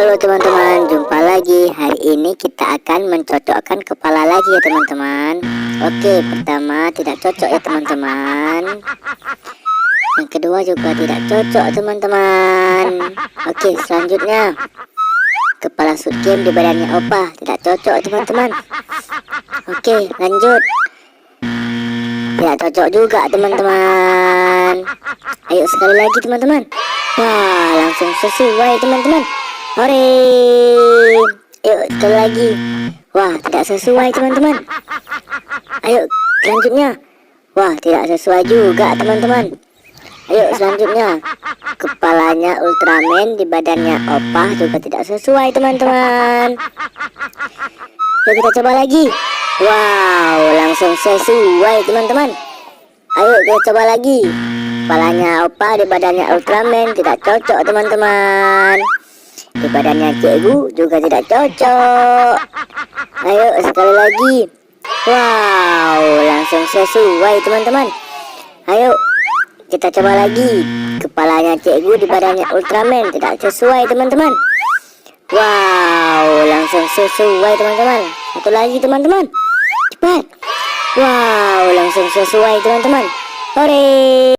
Halo teman-teman, jumpa lagi. Hari ini kita akan mencocokkan kepala lagi ya teman-teman. Oke, pertama tidak cocok ya teman-teman. Yang kedua juga tidak cocok teman-teman. Oke, selanjutnya kepala Squid di badannya Opa, tidak cocok teman-teman. Oke, lanjut. Tidak cocok juga teman-teman. Ayo sekali lagi teman-teman. Wah, langsung sesuai teman-teman. Hore. Ayo sekali lagi. Wah, tidak sesuai teman-teman. Ayo selanjutnya. Wah, tidak sesuai juga teman-teman. Ayo selanjutnya. Kepalanya Ultraman di badannya Opa juga tidak sesuai teman-teman. Yuk kita coba lagi. Wow, langsung sesuai teman-teman. Ayo kita coba lagi. Kepalanya Opa di badannya Ultraman tidak cocok teman-teman. Di badannya Cikgu juga tidak cocok. Ayo sekali lagi. Wow, langsung sesuai teman-teman. Ayo kita coba lagi. Kepalanya Cikgu di badannya Ultraman tidak sesuai teman-teman. Wow, langsung sesuai teman-teman. Satu lagi teman-teman. Cepat. Wow, langsung sesuai teman-teman. Hore.